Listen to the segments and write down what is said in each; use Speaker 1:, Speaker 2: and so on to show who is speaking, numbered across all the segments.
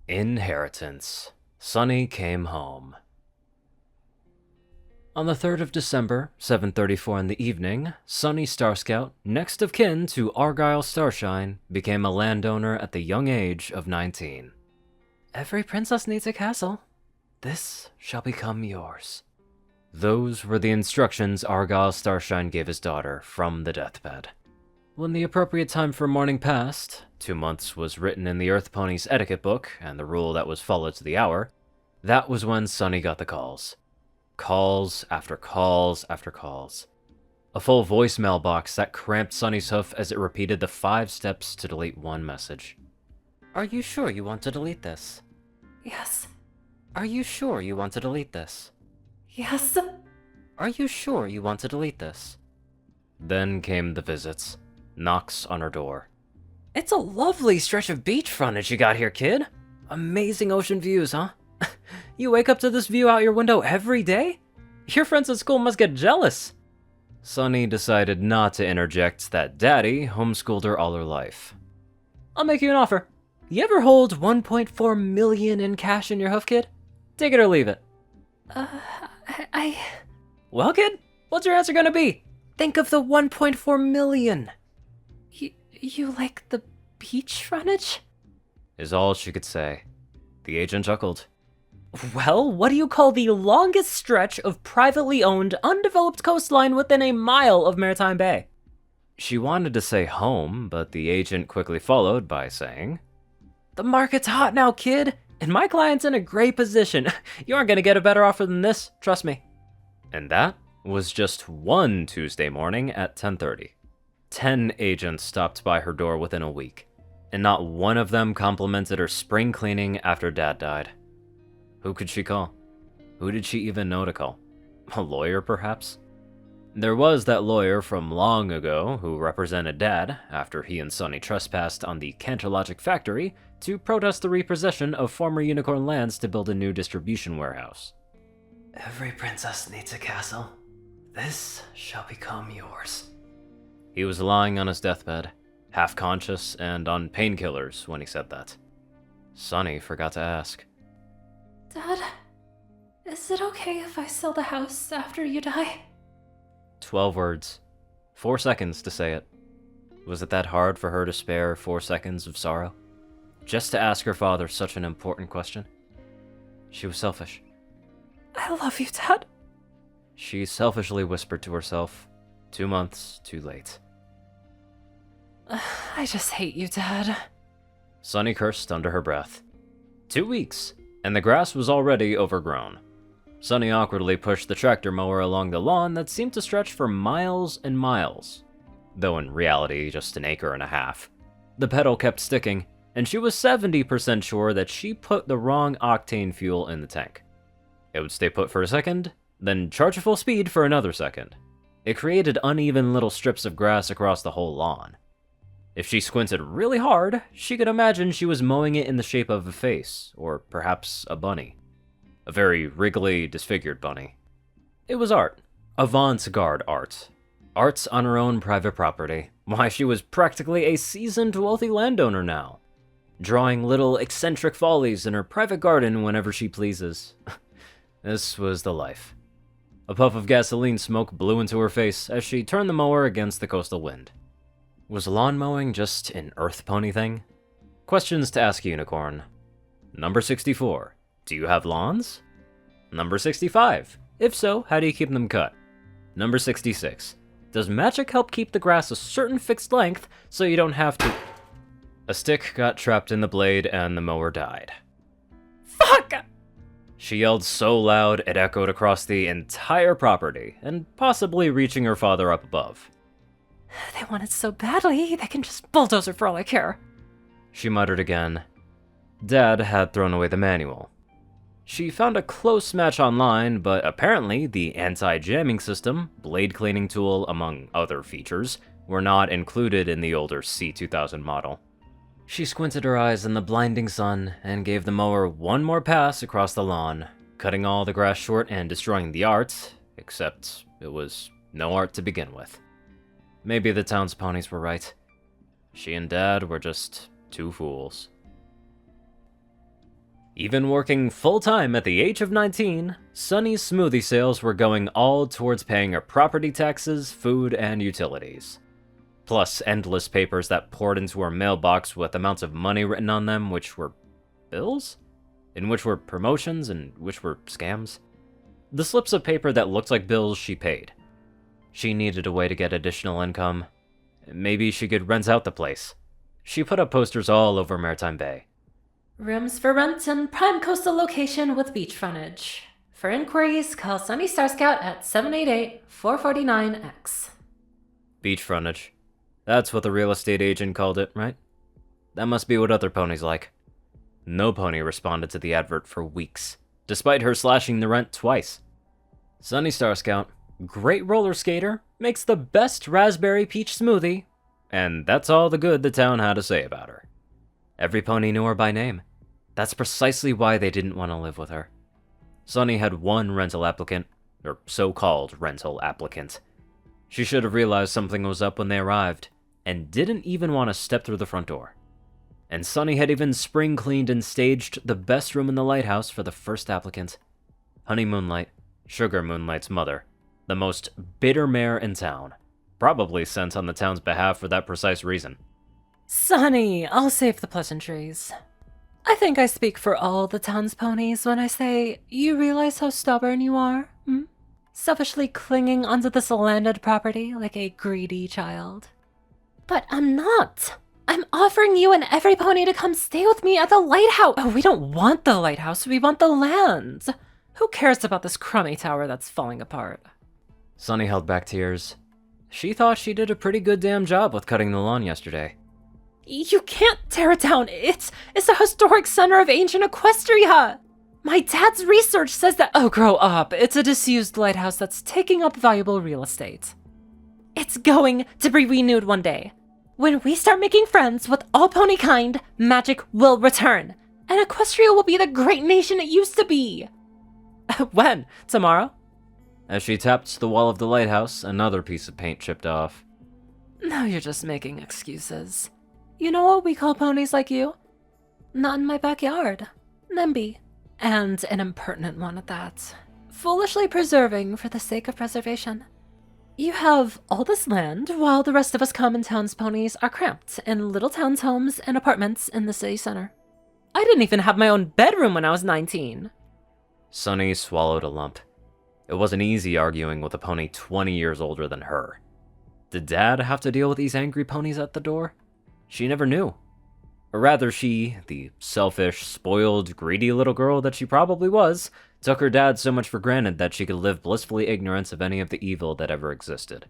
Speaker 1: Inheritance. Sunny came home. On the 3rd of December, 7:34 in the evening, Sunny Starscout, next of kin to Argyle Starshine, became a landowner at the young age of 19. Every princess needs a castle. This shall become yours. Those were the instructions Argyle Starshine gave his daughter from the deathbed. When the appropriate time for mourning passed, 2 months was written in the Earth Pony's etiquette book, and the rule that was followed to the hour, that was when Sunny got the calls. Calls after calls after calls. A full voicemail box that cramped Sunny's hoof as it repeated the 5 steps to delete one message. Are you sure you want to delete this?
Speaker 2: Yes.
Speaker 1: Are you sure you want to delete this?
Speaker 2: Yes.
Speaker 1: Are you sure you want to delete this? Then came the visits. Knocks on her door. It's a lovely stretch of beach frontage you got here, kid. Amazing ocean views, huh? You wake up to this view out your window every day? Your friends at school must get jealous. Sunny decided not to interject that Daddy homeschooled her all her life. I'll make you an offer. You ever hold 1.4 million in cash in your hoof, kid? Take it or leave it. Well, kid, what's your answer gonna be? Think of the 1.4 million.
Speaker 2: You like the beach frontage?
Speaker 1: Is all she could say. The agent chuckled. Well, what do you call the longest stretch of privately owned, undeveloped coastline within a mile of Maritime Bay? She wanted to say home, but the agent quickly followed by saying, The market's hot now, kid, and my client's in a great position. You aren't gonna get a better offer than this, trust me. And that was just one Tuesday morning at 10:30. 10 agents stopped by her door within a week, and not one of them complimented her spring cleaning after Dad died. Who could she call? Who did she even know to call? A lawyer, perhaps? There was that lawyer from long ago who represented Dad after he and Sunny trespassed on the Canterlogic factory to protest the repossession of former Unicorn lands to build a new distribution warehouse. Every princess needs a castle. This shall become yours. He was lying on his deathbed, half-conscious and on painkillers when he said that. Sunny forgot to ask.
Speaker 2: Dad, is it okay if I sell the house after you die?
Speaker 1: 12 words. 4 seconds to say it. Was it that hard for her to spare 4 seconds of sorrow? Just to ask her father such an important question? She was selfish.
Speaker 2: I love you, Dad.
Speaker 1: She selfishly whispered to herself, 2 months too late.
Speaker 2: I just hate you, Dad.
Speaker 1: Sunny cursed under her breath. 2 weeks, and the grass was already overgrown. Sunny awkwardly pushed the tractor mower along the lawn that seemed to stretch for miles and miles, though in reality just an acre and a half. The pedal kept sticking, and she was 70% sure that she put the wrong octane fuel in the tank. It would stay put for a second, then charge at full speed for another second. It created uneven little strips of grass across the whole lawn. If she squinted really hard, she could imagine she was mowing it in the shape of a face, or perhaps a bunny. A very wriggly, disfigured bunny. It was art. Avant-garde art. Art on her own private property. Why, she was practically a seasoned, wealthy landowner now. Drawing little eccentric follies in her private garden whenever she pleases. This was the life. A puff of gasoline smoke blew into her face as she turned the mower against the coastal wind. Was lawn mowing just an Earth Pony thing? Questions to ask Unicorn. Number 64. Do you have lawns? Number 65. If so, how do you keep them cut? Number 66. Does magic help keep the grass a certain fixed length so you don't have to... A stick got trapped in the blade and the mower died. Fuck! She yelled so loud it echoed across the entire property, and possibly reaching her father up above.
Speaker 2: They want it so badly, they can just bulldoze it for all I care.
Speaker 1: She muttered again. Dad had thrown away the manual. She found a close match online, but apparently the anti-jamming system, blade cleaning tool, among other features, were not included in the older C2000 model. She squinted her eyes in the blinding sun and gave the mower one more pass across the lawn, cutting all the grass short and destroying the art, except it was no art to begin with. Maybe the town's ponies were right. She and Dad were just two fools. Even working full-time at the age of 19, Sunny's smoothie sales were going all towards paying her property taxes, food, and utilities. Plus endless papers that poured into her mailbox with amounts of money written on them, which were bills? In which were promotions, and which were scams. The slips of paper that looked like bills she paid. She needed a way to get additional income. Maybe she could rent out the place. She put up posters all over Maritime Bay.
Speaker 2: Rooms for rent in prime coastal location with beach frontage. For inquiries, call Sunny Star Scout at 788-449-X.
Speaker 1: Beach frontage. That's what the real estate agent called it, right? That must be what other ponies like. No pony responded to the advert for weeks, despite her slashing the rent twice. Sunny Star Scout, great roller skater, makes the best raspberry peach smoothie, and that's all the good the town had to say about her. Every pony knew her by name. That's precisely why they didn't want to live with her. Sunny had one rental applicant, or so-called rental applicant. She should have realized something was up when they arrived, and didn't even want to step through the front door. And Sunny had even spring-cleaned and staged the best room in the lighthouse for the first applicant. Honey Moonlight, Sugar Moonlight's mother, the most bitter mare in town, probably sent on the town's behalf for that precise reason.
Speaker 2: Sunny, I'll save the pleasantries. I think I speak for all the town's ponies when I say you realize how stubborn you are, selfishly clinging onto this landed property like a greedy child. But I'm not. I'm offering you and every pony to come stay with me at the lighthouse. Oh, we don't want the lighthouse, we want the land. Who cares about this crummy tower that's falling apart?
Speaker 1: Sunny held back tears. She thought she did a pretty good damn job with cutting the lawn yesterday.
Speaker 2: You can't tear it down. It's a historic center of ancient Equestria. My dad's research says that— Oh, grow up. It's a disused lighthouse that's taking up valuable real estate. It's going to be renewed one day. When we start making friends with all pony kind, magic will return, and Equestria will be the great nation it used to be. When? Tomorrow?
Speaker 1: As she tapped the wall of the lighthouse, another piece of paint chipped off.
Speaker 2: No, you're just making excuses. You know what we call ponies like you? Not in my backyard. NIMBY. And an impertinent one at that. Foolishly preserving for the sake of preservation. You have all this land, while the rest of us common towns ponies are cramped in little towns homes and apartments in the city center. I didn't even have my own bedroom when I was 19.
Speaker 1: Sunny swallowed a lump. It wasn't easy arguing with a pony 20 years older than her. Did Dad have to deal with these angry ponies at the door? She never knew. Or rather, she, the selfish, spoiled, greedy little girl that she probably was, took her dad so much for granted that she could live blissfully ignorant of any of the evil that ever existed.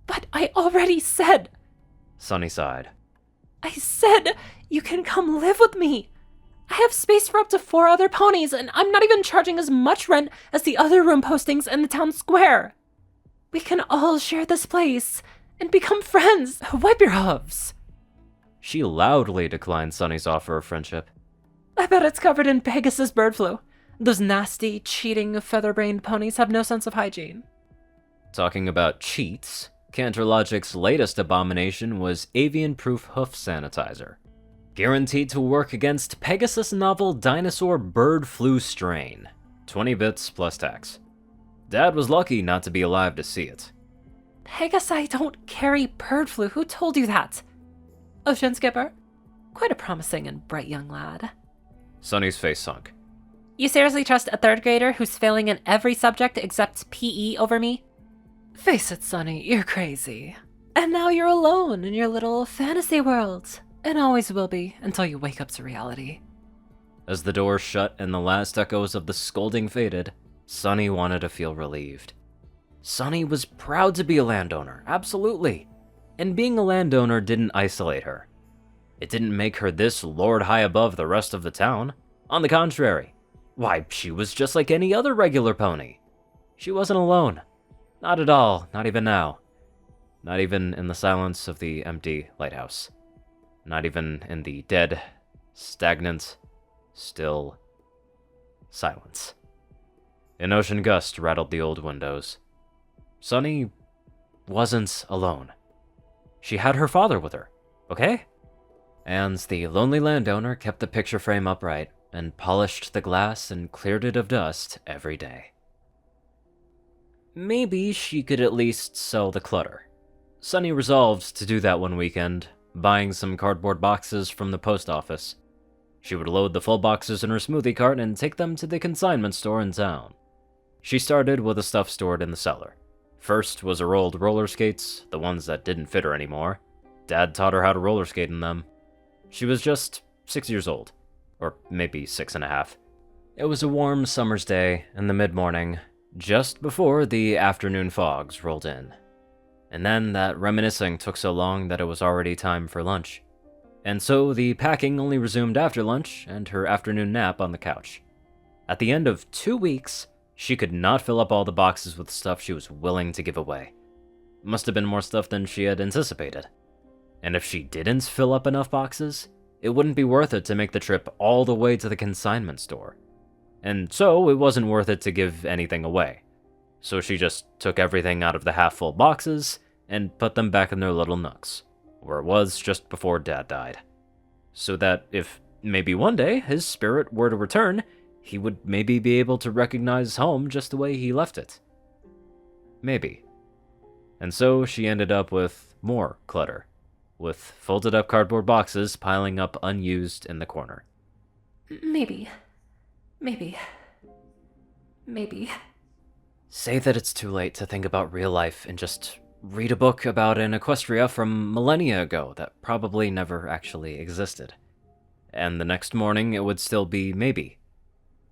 Speaker 2: But I already said—
Speaker 1: Sunny sighed.
Speaker 2: I said you can come live with me. I have space for up to 4 other ponies, and I'm not even charging as much rent as the other room postings in the town square. We can all share this place and become friends. Wipe your hooves.
Speaker 1: She loudly declined Sunny's offer of friendship.
Speaker 2: I bet it's covered in Pegasus bird flu. Those nasty, cheating, feather-brained ponies have no sense of hygiene.
Speaker 1: Talking about cheats, Canterlogic's latest abomination was avian-proof hoof sanitizer. Guaranteed to work against Pegasus novel dinosaur bird flu strain. 20 bits plus tax. Dad was lucky not to be alive to see it.
Speaker 2: Pegasi don't carry bird flu. Who told you that? Ocean skipper? Quite a promising and bright young lad.
Speaker 1: Sunny's face sunk.
Speaker 2: You seriously trust a 3rd grader who's failing in every subject except PE over me? Face it, Sunny, you're crazy. And now you're alone in your little fantasy world. And always will be until you wake up to reality.
Speaker 1: As the door shut and the last echoes of the scolding faded, Sunny wanted to feel relieved. Sunny was proud to be a landowner, absolutely. And being a landowner didn't isolate her. It didn't make her this lord high above the rest of the town. On the contrary, why, she was just like any other regular pony. She wasn't alone. Not at all, not even now. Not even in the silence of the empty lighthouse. Not even in the dead, stagnant, still silence. An ocean gust rattled the old windows. Sunny wasn't alone. She had her father with her, okay? And the lonely landowner kept the picture frame upright, and polished the glass and cleared it of dust every day. Maybe she could at least sell the clutter. Sunny resolved to do that one weekend, buying some cardboard boxes from the post office. She would load the full boxes in her smoothie cart and take them to the consignment store in town. She started with the stuff stored in the cellar. First was her old roller skates, the ones that didn't fit her anymore. Dad taught her how to roller skate in them. She was just 6 years old, or maybe 6.5. It was a warm summer's day in the mid-morning, just before the afternoon fogs rolled in. And then that reminiscing took so long that it was already time for lunch. And so the packing only resumed after lunch and her afternoon nap on the couch. At the end of 2 weeks, she could not fill up all the boxes with stuff she was willing to give away. Must have been more stuff than she had anticipated. And if she didn't fill up enough boxes, it wouldn't be worth it to make the trip all the way to the consignment store. And so it wasn't worth it to give anything away. So she just took everything out of the half-full boxes and put them back in their little nooks, where it was just before Dad died. So that if maybe one day his spirit were to return, he would maybe be able to recognize home just the way he left it. Maybe. And so she ended up with more clutter, with folded up cardboard boxes piling up unused in the corner.
Speaker 2: Maybe.
Speaker 1: Say that it's too late to think about real life and just read a book about an Equestria from millennia ago that probably never actually existed. And the next morning it would still be maybe.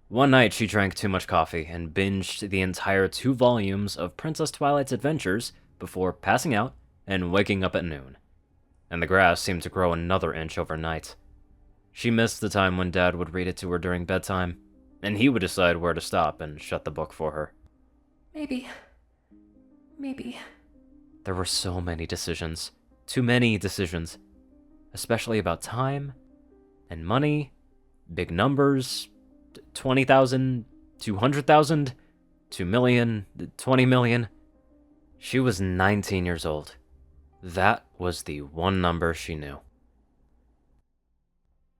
Speaker 1: One night she drank too much coffee and binged the entire 2 volumes of Princess Twilight's Adventures before passing out and waking up at noon. And the grass seemed to grow another inch overnight. She missed the time when Dad would read it to her during bedtime, and he would decide where to stop and shut the book for her.
Speaker 2: Maybe.
Speaker 1: There were so many decisions. Too many decisions. Especially about time, and money, big numbers, 20,000, 200,000, 2 million, 20 million. She was 19 years old. That was the one number she knew.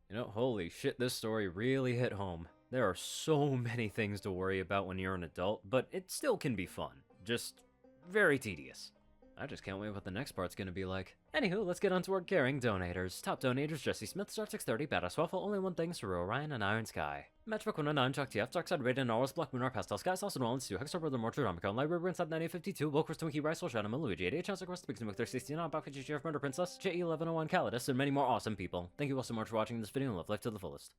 Speaker 1: You know, holy shit, this story really hit home. There are so many things to worry about when you're an adult, but it still can be fun. Just very tedious. I just can't wait what the next part's gonna be like. Anywho, let's get on to our caring donators. Top donators: Jessie Smith, Star 630, BadassWaffle, Only One Thing, Ceru, Orion, and IronSky. Matchbook 109, JockeTF, Darkside, Rayden, Narwhals, Blackmoonheart, Pastel, Sky, Sauce, and Rolan, Stu, Hexor, Brother, Mordred, Omicron, Lyrae, Rinside, 9852, Wilkers, Twinkie, Rice, Shadow, Luigi, 88, Chance, Across the Big Smoke, 69, Bakfish, Sheriff, Murder Princess, J1101, Calidus, and many more awesome people. Thank you all so much for watching this video and live life to the fullest.